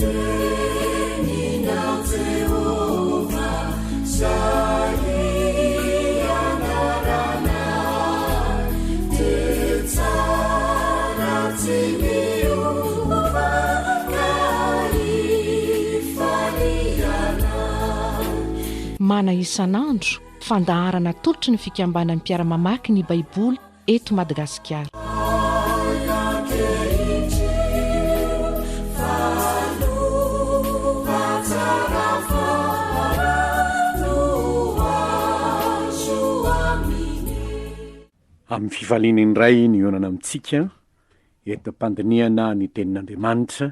Mana isan'andro fandaharana tolotry ny fikambanan'ny mpiara-mamaky ny baiboly eto Madagasikara. Amin'ny fifaliana indray ny onana amintsika eto mpandiniana ny tenin'Andriamanitra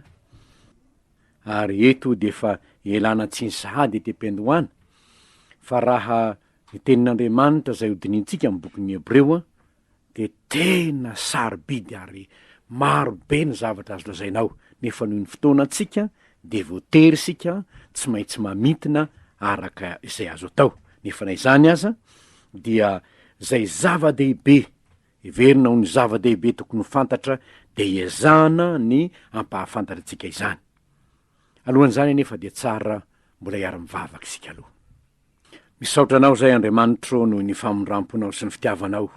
ary eto dia efa elana tsy ny sahady te-Pendohana fa raha ny tenin'Andriamanitra izay hodinintsika amin'ny bokin'ny Hebreo dia tena sarobidy ary maro be ny zavatra azo lazainao nefa noho ny fotoanantsika dia voatery sika tsy maintsy mamitina araka izay azo atao nefa na izany aza dia zay zava-dehibe everina ho ny zava-dehibe tokony ho fantatra dia iezahana ny ampahafantatra antsika izany. Alohan'izany nefa dia tsara mbola hiara-mivavaka isika aloha. Misaotra anao zay Andriamanitra noho ny famondramponao sy ny fitiavanao.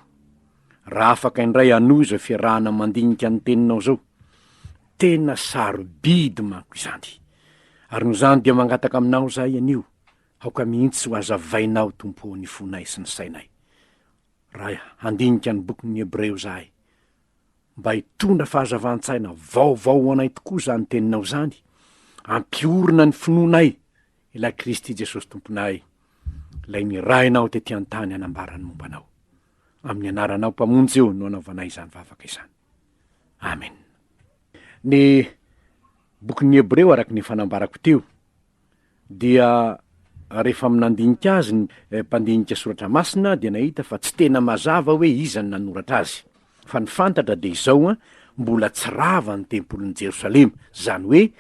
Raha afaka indray anohy izao fiarahana mandinika ny teninao zao, tena sarobidy manko izany. Ary noho izany dia mangataka aminao zahay anio, aoka mihitsy ho azavainao tompo ny fonay sy ny sainay. Raha handinika ny bokin'ny Hebreo zahay, mba hitondra fahazavan-tsaina vaovao anay tokoa zany teninao zany, ampiorina ny finoanay ilay Kristy Jesosy tomponay, ilay nirainao tetỳ an-tany hanambarany mombanao. Amin'ny anaranao mpamonjy eo no anaovanay izany vavaka izany. Amen. Ny bokin'ny Hebreo araky ny fanambarako teo dia rehefa aminandinika azy ny mpandinika soratra masina dia nahita fa tsy tena mazava hoe iza ny nanoratra azy. Fa ny fantatra dia izao mbola tsy rava ny tempolin'i Jerosalema, zany hoe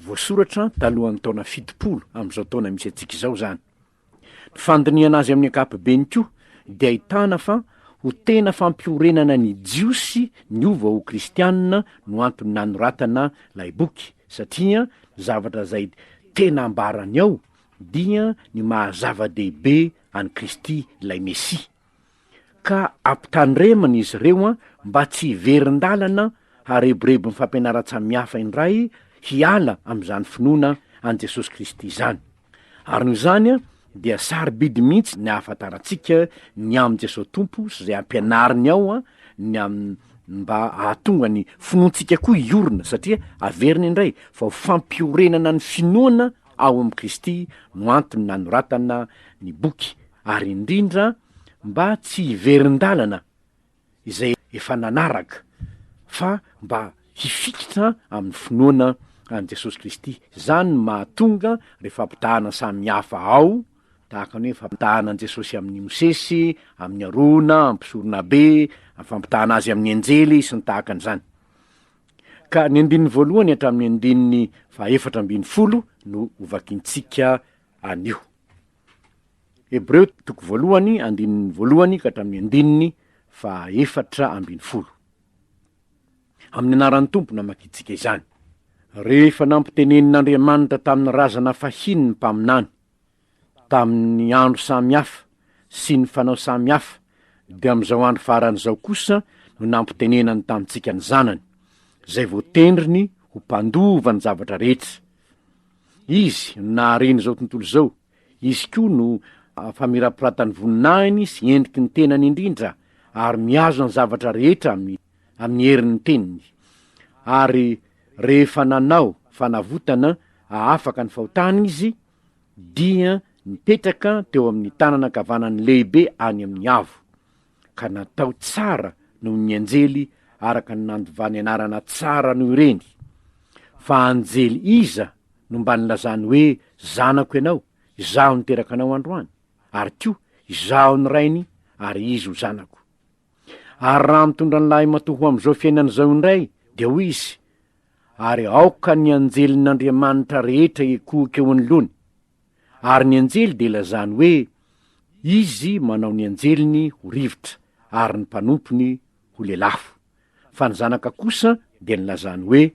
voasoratra talohan'ny taona 70 amin'izao taona misy antsika izao zany. Ny fandiniana azy amin'ny ankapobeny koa dia ahitana fa ho tena fampiorenana ny jiosy ny ova ho kristianina no antony nanoratana lay boky, satria zavatra zay tena ambarany ao dia ny mahazava-dehibe any Kristy ilay Mesia, ka ampitandremana izy ireo mba tsy hiverin-dalana hareborebo ny fampianara-tsamihafa indray hiala amin'izany finoana an Jesosy Kristy izany. Ary noho izany dia sarobidy mihitsy ny ahafantarantsika ny am' Jesosy Tompo sy zay ampianariny ao ny mba ahatonga ny finoantsika koa iorina, satria averina indray fa ho fampiorenana ny finoana ao am' Kristy no antony nanoratana ny boky, ary indrindra mba tsy hiverin-dalana izay efa nanaraka fa mba hifikitra amin'ny finoana an Jesosy Kristy. Zany mahatonga rehefa ampitahana samihafa ao, tahaka ny hoe fampitahana an Jesosy amin'ny Mosesy, amin'ny Arona, ampisorona be, fampitahana azy amin'ny anjely sy ny tahaka an'izany. Ka ny andininy voalohany hatramin'ny andininy 410 no hovakintsika anio. Hebreo toko voalohany, andininy voalohany ka hatramin'ny andininy 410. Amin'ny anaran'ny Tompo namakitsika izany. Rehefa nampitenen'Andriamanitra tamin'ny razana fahiny ny mpaminany, tamin'ny andro samihafa sy ny fanao samihafa, dia amin'izao andro faran'izao kosa no nampitenenany tamintsika ny zanany, zay voatendriny ho mpandova ny zavatra rehetra. Izy nahareny zao tontolo zao, izy koa no famirapiratany voninahiny sy endriky ny tenany indrindra, ary miazo ny zavatra rehetra amin'ny herin'ny teniny. Ary rehefa nanao fanavotana ahafaka ny fahotana izy, dia nipetraka teo amin'ny tanana kavanany lehibe any amin'ny avo, ka natao tsara noho ny anjely araka ny nandovany anarana tsara noho ireny. Fa anjely iza no mba nilazany hoe zanako ianao, izaho niteraka anao androany, ary koa izaho ny rainy ary izy ho zanako. Ary raha mitondra ny lahy matoho amin'izao fiainan'izao indray dia hoy izy, ary aoka ny anjelin'Andriamanitra rehetra ekoky eo anoloany. Ary ny anjely dia lazany hoe izy manao ny anjeliny ho rivotra ary ny mpanompony ho lelafo. Fa ny zanaka kosa dia nilazany hoe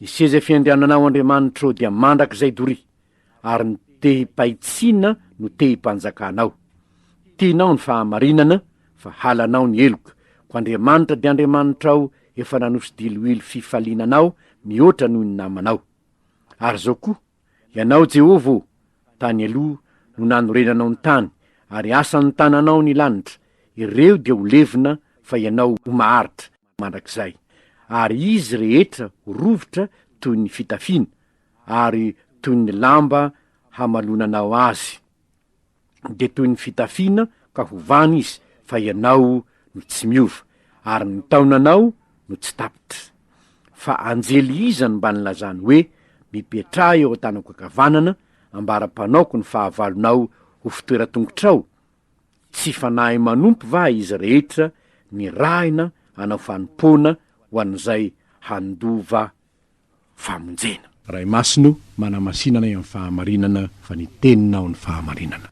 iseza fiandriananao Andriamanitra dia mandrak'izay dory, ary ny tehi-pahitsina no tehi-panjakanao. Tianao ny fahamarinana, fa halanao ny eloka. Ko Andriamanitra dia Andriamanitrao efa nanosidiloilo fifalinanao mihoatra noho ny namanao. Ary zao koa, ianao Jehova tany aloha no nanorenanao ny tany, ary asan'ny tananao ny lanitra. Ireo dia ho levina fa ianao ho maharitra mandrak'izay. Ary izy rehetra ho rovitra toy ny fitafiana, ary toy ny lamba hamalonanao azy. De toy ny fitafiana ka hovana izy, fa ianao no tsy miova, ary ny taonanao no tsy tapitra. Fa anjely iza mba nilazany hoe, mipetraha eo an-tanako ankavanana, ambara-panaoko ny fahavalonao ho fitoeran-tongotrao. Tsy fanahy manompo va izy rehetra ny rahina hanao fanompoana ho an'izay handova famonjena. Ray masino manamasinana eo amin'ny fahamarinana, fa ny teninao ny fahamarinana.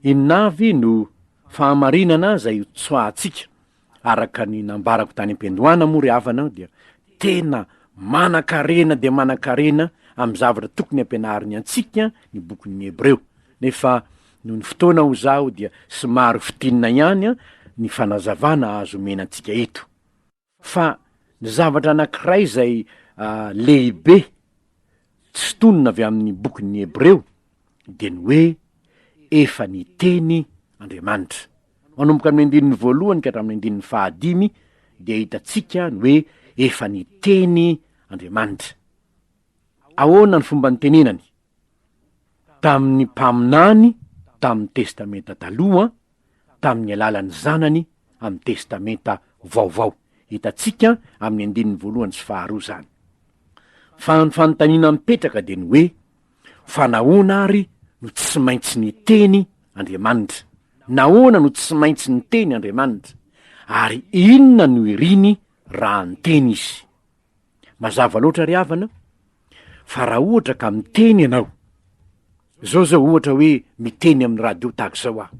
Inavy no fahamarinana zay tsoatsika araka ny nambarako tany am-piandohana moa ry havana dia tena manan-karena de manan-karena amin'ny zavatra tokony ampianariny antsika ny bokin'ny Hebreo. Nefa noho ny fotoana ho zao dia somary fitinina ihany ny fanazavana azo menantsika eto. Fa ny zavatra anankiray zay lehibe tsy tonona avy amin'ny bokin'ny Hebreo de ny hoe efa ny teny Andriamanitra. Manomboka amin'ny andininy voalohany ka hatramin'ny andininy fahadimy dia hitantsika ny hoe efa ny teny Andriamanitra. Ahoana ny fomba nitenenany? Tamin'ny mpaminany tamin'ny testamenta taloha, tamin'ny alalan'ny zanany amin'ny testamenta vaovao. Hitantsika amin'ny andininy voalohany sy faharoa zany. Fa ny fanontaniana mipetraka dia ny hoe fa nahoana ary no tsy maintsy ny teny Andriamanitra? Nahoana no tsy maintsy ny teny Andriamanitra? Ary inona no iriny raha ny teny izy? Mazava loatra ry havana, fa raha ohatra ka miteny ianao, zao ohatra hoe miteny amin'ny radio tahaka zao aho,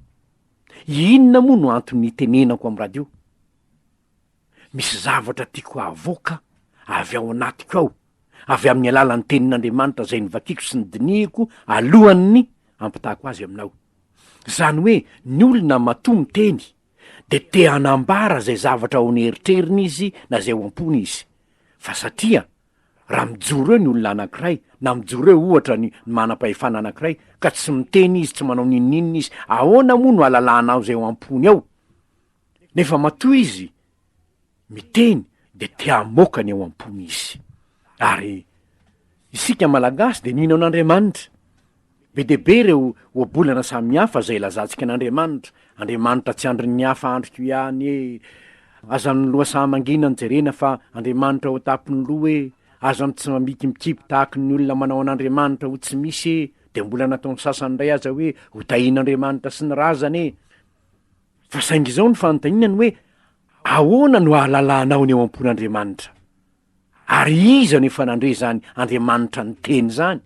inona moa no antony tenenako amin'ny radio? Misy zavatra tiako avoaka avy ao anatiko ao, avy amin'ny alalan'ny tenin'Andriamanitra zay nivakiko sy ny dinihiko alohan'ny ampitahako azy aminao. Zany hoe ny olona matoa miteny de te hanambara zay zavatra ao an'eritreriny izy na zay ao am-pony izy. Fa satria raha mijoro eo ny olona anankiray, na mijoro eo ohatra ny manam-pahefana anankiray, ka tsy miteny izy, tsy manao ninninina izy, ahoana moa no alalànao zay ao am-pony ao? Nefa matoa izy miteny de te hamoaka ny ao am-pony izy. Ary isika malagasy de nino an'Andriamanitra. Be dehibe reo oabolana samihafa zay lazantsika an'Andriamanitra. Andriamanitra tsy andry ny hafa andriko ihany aza ny loha samangina ny jerena fa Andriamanitra ho tapony loha aza tsy mamiki mikipy tahaka ny olona manao an'Andriamanitra ho tsy misy de mbola nataony sasany ray aza hoe ho tahin'Andriamanitra sy ny razany Fa saingy zao ny fanontaniana ny hoe ahoana no ahalalànao ny eo am-pon'Andriamanitra? Ary iza no efa nandre zany Andriamanitra ny teny zany?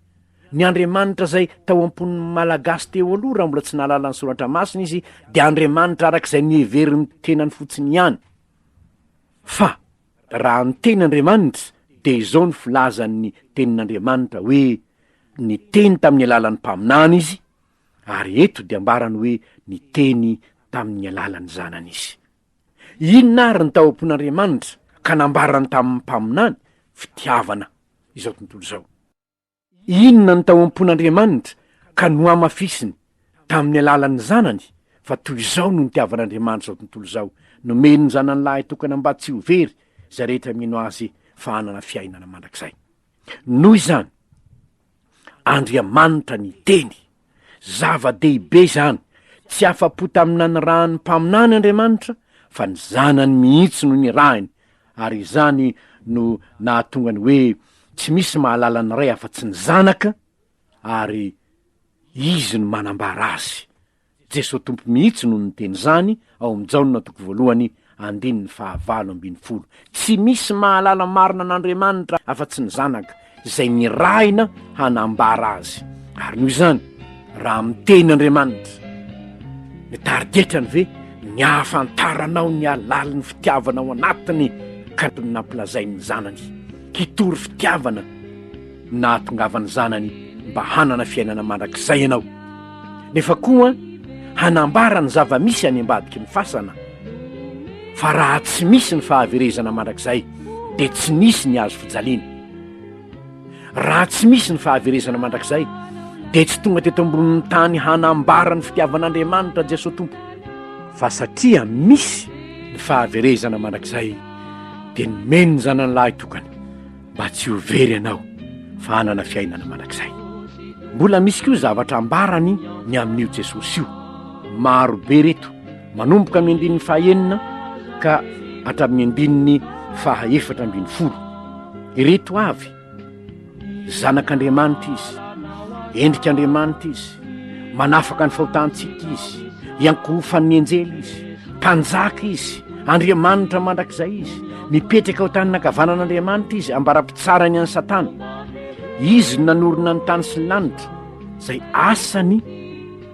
Ny Andriamanitra zay tao am-pon'ny malagasy teo aloha raha mbola tsy nahalala ny soratra masina izy, de Andriamanitra arak'izay niheveriny tenany fotsiny ihany. Fa raha ny tenin'Andriamanitra de izao ny filazan'ny tenin'Andriamanitra hoe ny teny tamin'ny alalan'ny mpaminany izy, ary eto de ambarany hoe ny teny tamin'ny alalan'ny zanany izy. Inona ary ny tao am-pon'Andriamanitra ka nambarany tamin'ny mpaminany? Fitiavana izao tontolo zao. Inona ny tao am-pon'Andriamanitra ka noamafisiny tamin'ny alalan'ny zanany? Fa toy izao no nitiavan'Andriamanitra zao tontolo zao, nomeny ny zanany lahy tokana mba tsy ho very zay rehetra mino azy fa hanana fiainana mandrakizay. Noho izany, Andriamanitra ny teny zava-dehibe zany, tsy afa-po tamina ny rahany mpaminany Andriamanitra fa ny zanany mihitsy no ny rahiny, ary izany no nahatonga ny hoe tsy misy mahalala ny ray afa-tsy ny zanaka, ary izy no manambara azy. Jesosy tompo mihitsy no ny teny zany ao amin'ny Jaona toko voalohany 9:20. Tsy misy mahalala marina an'Andriamanitra afa-tsy ny zanaka izay ny rahina hanambara azy. Ary noho izany raha miteny Andriamanitra ny tarigetrany ve ny ahafantaranao ny alala ny fitiavana ao anatiny ka nampilazainy ny zanany, hitory fitiavana nahatongavany zanany mba hanana fiainana mandrakizay ianao, nefa koa hanambara ny zava-misy any ambadiky ny fasana. Fa raha tsy misy ny fahaverezana mandrakizay de tsy nisy ny azo fijaliana. Raha tsy misy ny fahaverezana mandrakizay de tsy tonga teto ambonin'ny tany hanambara ny fitiavan'Andriamanitra Jesosy tompo. Fa satria misy ny fahaverezana mandrakizay de nomeny ny zanany lahy tokany mba tsy ho very ianao fa hanana fiainana mandrakizay. Mbola misy koa zavatra ambarany ny amin'io Jesosy io, maro be reto, manomboka amin'ny andininy 9 ka hatramin'ny andininy 11. Ireto avy: zanak'Andriamanitra izy, endrik'Andriamanitra izy, manafaka ny fahotantsika izy, iankofan'ny anjely izy, mpanjaka izy, Andriamanitra mandrakizay izy, mipetraka ao tany nakavanan'Andriamanitra izy, ambarapitsarany an'ny Satana. Izy nanorona ny tany sy ny lanitra, zay asany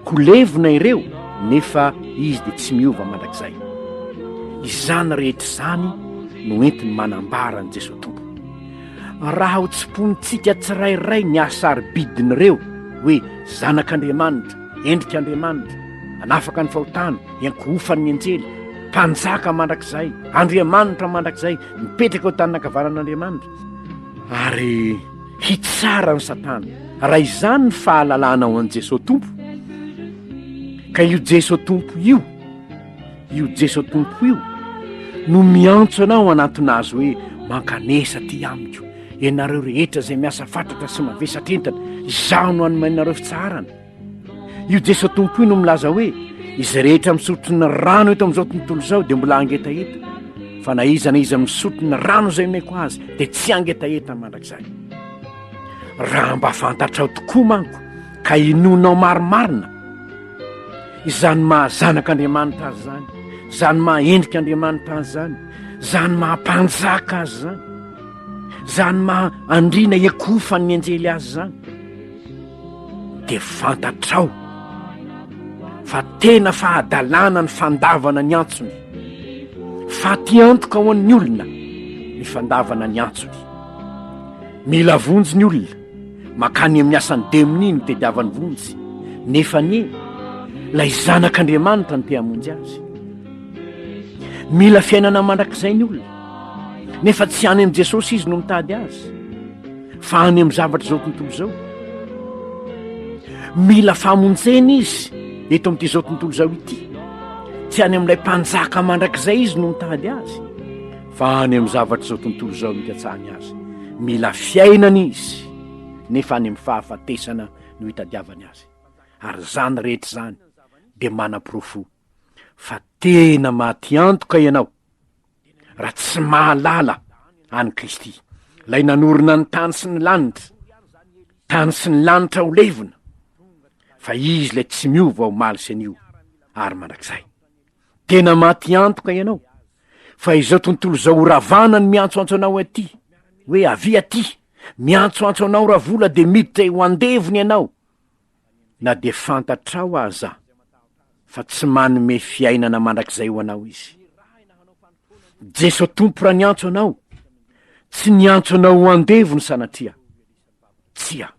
kolevona ireo, nefa izy de tsy miova mandrakizay. Izany rehetra zany no entiny manambara ny Jesosy tompo. Raha ho tsiponitsika tsirairay ny asaribidin'ireo hoe zanak'Andriamanitra, endrik'Andriamanitra, manafaka ny fahotana, iankofan'ny anjely, mpanjaka mandrakizay, Andriamanitra mandrakizay, mipetraka ao tany nakavanan'Andriamanitra, ary hitsara ny Satana. Raha izany ny fahalalana ao an' Jesosy tompo, ka io Jesosy tompo io Jesosy tompo io no miantso anao anatinazy hoe mankanesa ty amiko, ianareo rehetra zay miasa fatratra sy mavesatrentana, izaho no anomainareo fitsarana. Io Jesosy tompo io no milaza hoe izy rehetra misotro ny rano eto amin'izao tontolo izao de mbola angetaheta, fa na iza misotro ny rano zay meko azy de tsy angetaheta mandrakizay. Raha mba fantatrao tokoa manko ka inonao marimarina izany mahazanak'Andriamanitra azy zany, zany mahendrik'Andriamanitra azy zany, zany mahampanjaka azy zany, zany mahandrina iankofan'ny anjely azy zany, de fantatrao fa tena fahadalana ny fandavana ny antsony, fa tiantoka ho an'ny olona ny fandavana ny antsony. Mila vonjy ny olona, makany amin'ny asany demony ny tediavany vonjy, nefa ny lay zanak'Andriamanitra ny te hamonjy azy. Mila fiainana mandrakizay ny olona, nefa tsy any amin'i Jesosy izy no mitady azy, fa any amin'ny zavatra zao tontolo zao. Mila famonjeny izy eto amin'ity zao tontolo zao ity, tsy any amin'ilay mpanjaka mandrakizay izy no mitady azy, fa any amin'ny zavatra zao tontolo zao mikatsahany azy. Mila fiainana izy, nefa any amin'ny fahafatesana no hitadiavany azy. Ary zany rehetra zany de manam-porofo fa tena maty antoka ianao raha tsy mahalala any Kristy, lay nanorona ny tany sy ny lanitra, tany sy ny lanitra ho levona, fa izy lay tsy miova ao maly sy an'io ary mandrakizay. Tena maty antoka ianao fa izao tontolo zao horavana ny miantsoantso anao aty hoe avy aty, miantsoantso anao raha vola de miditra ho andevony ianao, na de fantatrao aza fa tsy manome fiainana mandrakizay ho anao izy. Jesosy tompo raha niantso anao, tsy niantso anao ho andevony sanatria, tsia,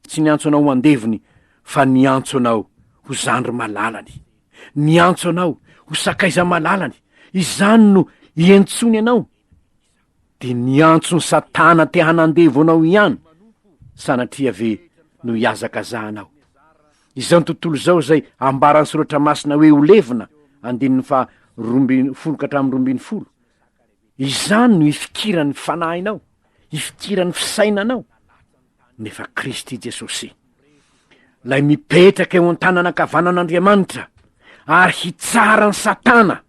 tsy niantso anao ho andevony, fa niantso anao ho zandry malalany, niantso anao ho sakaiza malalany. Izany no ientsony anao, de niantso ny Satana te hanandevo anao ihany, sanatria ve no hiazakazahanao. Izao tontolo zao zay ambarany soratra masina hoe ho levona 2:20. Izany no ifikirany fanahinao, ifikiran'ny fisainanao, nefa Kristy Jesosy lay mipetraka eo an-tananankavanan'Andriamanitra ary hitsara ny Satana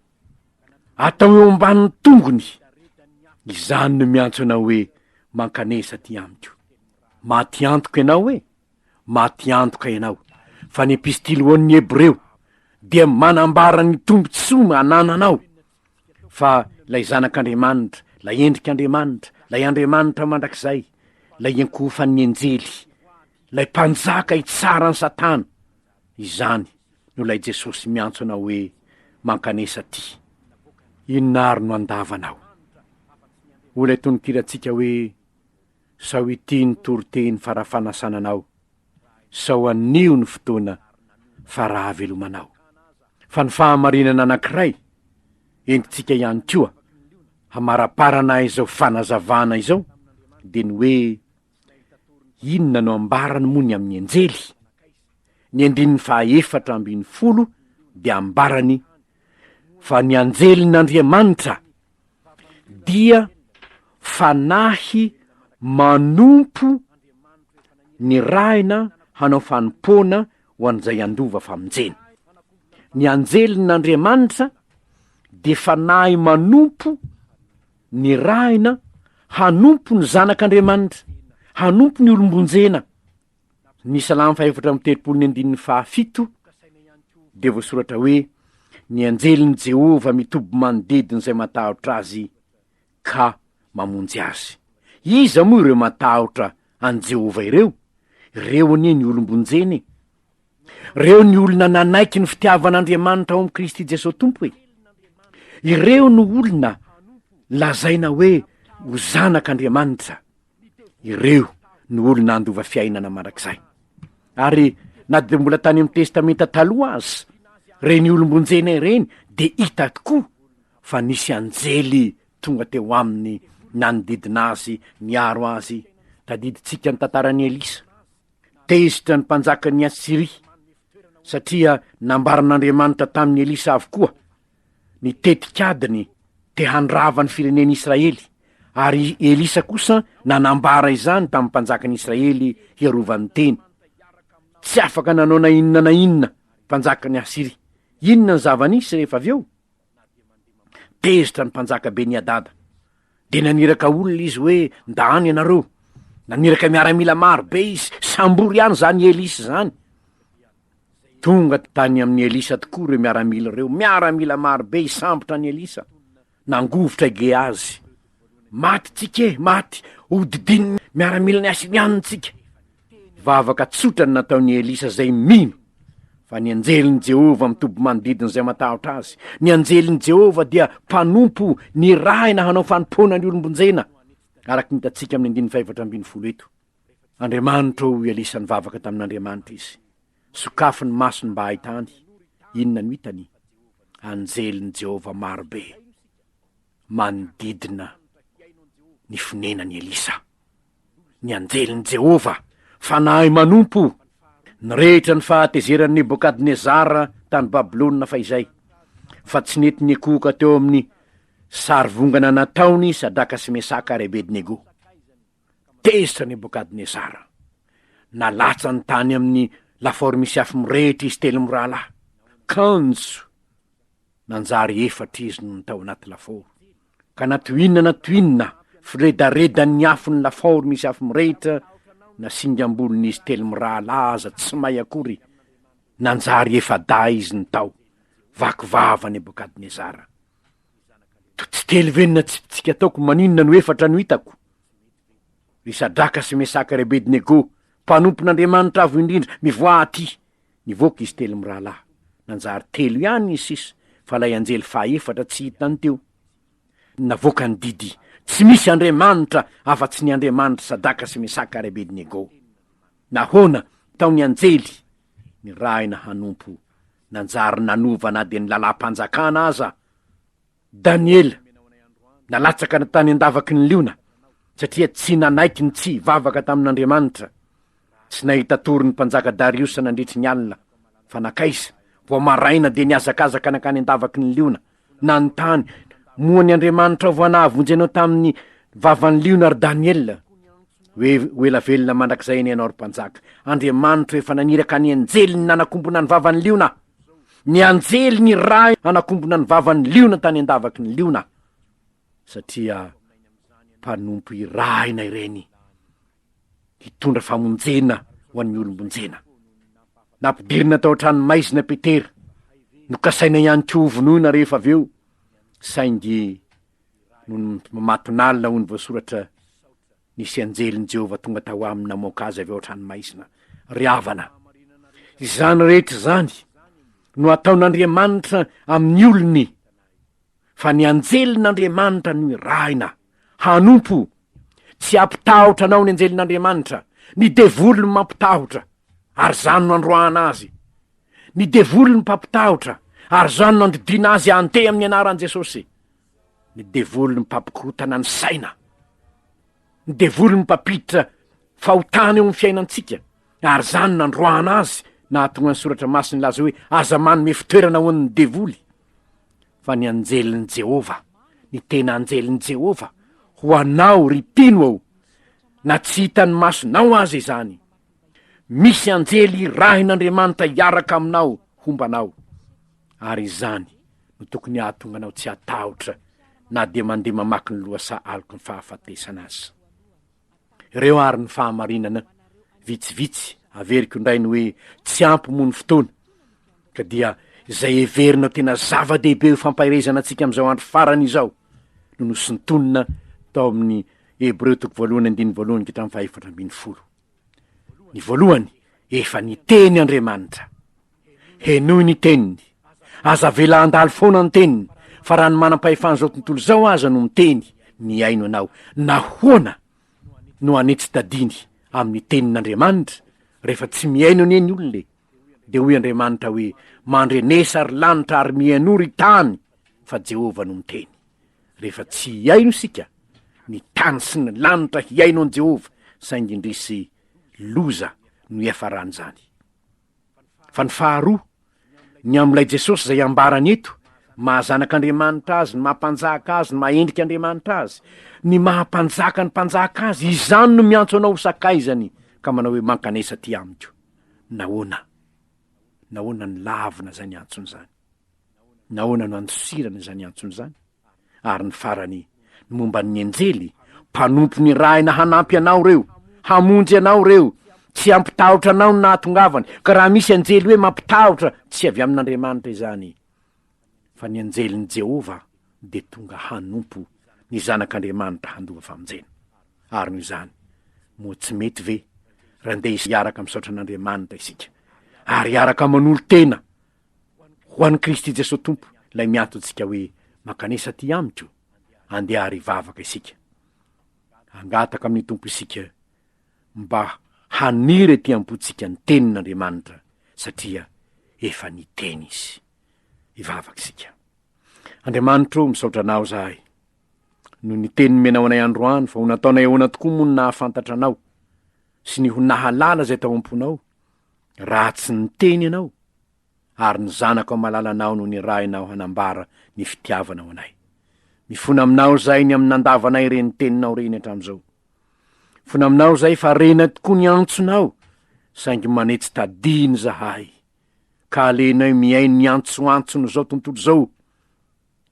atao eo ambanin'ny tongony, izany no miantso anao hoe mankanesa ty amiko. Maty antoka ianao hoe maty antoka ianao, fa ny epistily ho an'ny Hebreo dia manambara ny tombontsoa anananao fa lay zanak'Andriamanitra, lay endrik'Andriamanitra, lay Andriamanitra mandrakizay, lay ankofan'ny enjely, lay mpanjaka hitsara ny Satana, izany no lay Jesosy miantso anao hoe mankanesa ty. Inona ary no andavanao? Olay tononkiratsika hoe sao ity ny toroteny farafanasananao, sao anio ny fotoana farahavelomanao. Fa ny fahamarinana anankiray entitsika ihany koa hamaraparana izao fanazavana izao de ny hoe inona no ambarany mony amin'ny enjely. Ny andininy fahaefatra ambin'ny folo de ambarany fa ny anjelin'Andriamanitra dia fanahy manompo ny raina hanao fanompoana ho an'izay andova famonjena. Ny anjelin'Andriamanitra de fanahy manompo ny raina hanompo ny zanak'Andriamanitra, hanompo ny olombonjena. Ny Salamo 4:7 de voasoratra hoe ny anjelin'i Jehova mitobo manodidina izay matahotra azy ka mamonjy azy. Iza moa ireo matahotra an Jehova ireo? Reo anie ny olombonjeny, reo ny olona nanaiky ny fitiavan'Andriamanitra ao am' Kristy Jesosy Tompo e. Ireo no olona lazaina hoe ho zanak'Andriamanitra, ireo no olona andova fiainana mandrakizay. Ary na de mbola tany amin'ny testamenta taloha azy reny olombonjena ireny de hita tokoa fa nisy anjely tonga teo aminy nanodidina azy, niaro azy. Tadiditsika ny tantaran'ny Elisa, tezitra ny mpanjakan'ny Asiria, satria nambaran'Andriamanitra tamin'ny Elisa avokoa ny tetikadiny te handrava ny fireneny Israely, ary Elisa kosa nanambara izany tamin'ny mpanjakan'ny Israely hiarovan'ny teny. Tsy afaka nanao na inona mpanjakan'ny Asiria. Inona ny zava-nisy rehefa avy eo? Tezitra ny mpanjaka Beniadada de naniraka olona izy hoe ndany ianareo, naniraka miaramila maro be izy, sambory ihany zany Elisa zany. Tonga tany amin'ny Elisa tokoa reo miaramila maro be isambotra ny Elisa, nangovotra Geazy. Maty tsika, maty, hodidiny miaramila ny Asirianina tsika. Vavaka tsotra ny nataon'ny Elisa zay mino fa ny anjelin'i Jehova mitobo manodidina izay matahotra azy. Ny anjelin'i Jehova dia mpanompo ny raina hanao fanompoana ny olombonjena, araky nitatsika amin'ny 4:11. Andriamanitra o Elisa ny vavaka tamin'Andriamanitra izy, sokafiny masony mba hahitany. Inona no hitany? Anjelin'i Jehova marobe manodidina ny fonenan'i Elisa. Ny anjelin'i Jehova fanahy manompo ny rehetra ny fahatezeran'ny Nebokadnezara tany Babilôna fa izay, fa tsy nety ny ekoka teo amin'ny sary vongana nataony Sadraka sy Mesaka ary Abednego. Tezitra Nebokadnezara, nalatsa ny tany amin'ny lafaoro misy afo mirehitra izy telo mirahalahy, kanjo nanjary 4 izy no tao anaty lafaoro, ka natoinina firedaredan'ny afo ny lafaoro misy afo mirehitra nasingam-bolony izy telo mirahalahy aza tsy may akory, nanjary 4 izy ny tao. Vakivava Nebokadnezara, to tsy telo venina tsika ataoko, maninona no 4 no hitako? Ry Sadraka sy Mesaka ary Abednego, mpanompon'Andriamanitra avo indrindra, mivoa aty. Nivoaka izy telo mirahalahy, nanjary 3 ihany izy sisa, fa lay anjely 4 tsy hitany teo. Navoaka ny didy, tsy misy Andriamanitra afa-tsy ny Andriamanitra Sadraka sy Mesaka ary Abednego. Nahoana taony anjely ny raina hanompo, nanjary nanova na de ny lalam-panjakana aza. Daniela nalatsaka ny tany andavaky ny liona, satria tsy nanaiky ny tsy vavaka tamin'Andriamanitra. Tsy nahita tory ny mpanjaka Dariusa nandritry ny alina, fa nakaisa vo maraina de niazakazaka nakany andavaky ny liona, nanontany moa ny Andriamanitra vo anavonjy anao tamin'ny vavan'ny liona ary Daniela. oela velona mandrak'izay ny ianao ry mpanjaka. Andriamanitra efa naniraka ny anjely ny nanakombona ny vavany liona, ny anjely ny ray anakombona ny vavany liona tany an-davaky ny liona, satria mpanompo iraina ireny hitondra famonjena ho an'ny olombonjena. Nampidirina tao an-tranomaizina Petera, nokasaina ihany ko vonoina rehefa avy eo, saingy no mamatonalina ho ny voasoratra nisy anjelin' Jehova tonga tao aminy namoaka azy avy ao an-tranomaizina ry havana. Izany rehetra zany no ataon'Andriamanitra amin'ny olony, fa ny anjelin'Andriamanitra no iraina hanompo, tsy ampitahotra anao ny anjelin'Andriamanitra. Ny devoly ny mampitahotra, ary zany no androana azy. Ny devoly ny mpampitahotra, ary zany no andidina azy ante amin'ny anaran'i Jesosy. Ny devoly ny mpampikorotana ny saina, ny devoly ny mpampiditra fahotana eo amin'ny fiainantsika, ary zany no androana azy. Nahatonga ny soratra masiny laza hoe aza manome fitoerana ho an'ny devoly. Fa ny anjelin'i Jehova, ny tena anjelin'i Jehova ho anao ry mpino ao, na tsy hitan'ny masonao azy izany. Misy anjely irahin'Andriamanitra hiaraka aminao, hombanao, ary izany no tokony ahatonga anao tsy hatahotra na dia mandeha mamaky ny loasa aloko ny fahafatesana azy. Ireo ary ny fahamarinana vitsivitsy averiko indrainy hoe tsy ampy moa ny fotoana, ka dia izay everinao tena zava-dehibe ho fampahirezana antsika amin'izao andro farany izao no nosontonina tao amin'ny Hebreo 1:1-7. Ny voalohany, efa niteny Andriamanitra, henoy ny teniny, aza vela andalo foana ny teniny, fa raha ny manam-pahefana zao tontolo zao aza no miteny, miaino anao. Nahoana no anetsy tadiny amin'ny tenin'Andriamanitra rehefa tsy miaino ny eny olone? De hoy Andriamanitra hoe mandrenesa ary lanitra ary miainory tany, fa Jehova no miteny. Rehefa tsy hiaino sika, ny tany sy ny lanitra hiaino an Jehova, saingy indrisy loza no iafarany zany. Fa ny faharoa, ny am'ilay Jesosy zay ambarany eto, mahazanak'Andriamanitra azy, ny mahampanjaka azy, ny mahendrika Andriamanitra azy, ny mahampanjaka ny mpanjaka azy, izany no miantso anao ho sakaizany ka manao hoe mankanesa ty amiko. Nahoana ny lavina zany antsony zany, nahoana no andosirana zany antsony zany. Ary ny farany, ny momba ny anjely mpanompo ny raina hanampy anao reo, hamonjy anao reo, tsy ampitahotra anao ny nahatongavany. Ka raha misy anjely hoe mampitahotra, tsy avy amin'Andriamanitra izany, fa ny anjelin'i Jehova de tonga hanompo ny zanak'Andriamanitra handova famonjena. Ary noho izany, moa tsy mety ve raha ndeha hiaraka misaotra an'Andriamanitra isika, ary hiaraka manolo tena ho an'i Kristy Jesosy Tompo, lay mianto antsika hoe mankanesa ty amiko, andeha ary vavaka isika, angataka amin'ny Tompo isika mba haniry ty ampotsika ny tenin'Andriamanitra, satria efa niteny izy. Ivavaka isika. Andriamanitra o, misaotra anao zahay no niteny menao anay androany, fa ho nataonay ahoana tokoa moa ny nahafantatra anao sy ny ho nahalala zay tao amponao, raha tsy niteny anao ary ny zanaka ao malalanao no nirainao hanambara ny fitiavanao anay. Mifona aminao zay ny amin'andavanay reny teninao reny hatram'izao. Fona aminao zay fa rena tokoa ny antsonao, saingy manetsy tadiny zahay, ka alenay miaino ny antsoantsony zao tontolo zao,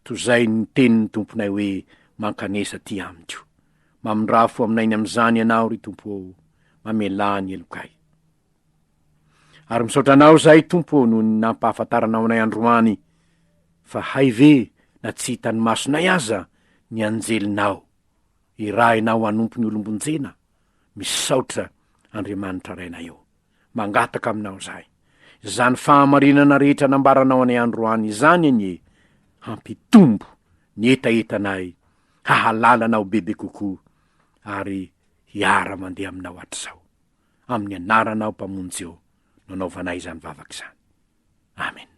toy zay ny tenin'ny tomponay hoe mankanesa ty amiko. Mamindrafo aminay ny am'izany ianao ry Tompo, mamelany elokay. Ary misaotra anao zay Tompo no nampahafantaranao anay androany, fa hay ve na tsy hitany masonay aza ny anjelinao, irainao hanompo ny olombonjena. Misaotra Andriamanitra rainay eo, mangataka aminao zahay. Zany fahamarinana rehetra nambaranao anay androany izany anie, hampitombo ny etaetanay, hahalalanao bebe kokoa, ary hiara mandeha aminao hatr'izao. Amin'ny anaranao mpamonjy eo, nanaovanay izany vavaka izany. Amen.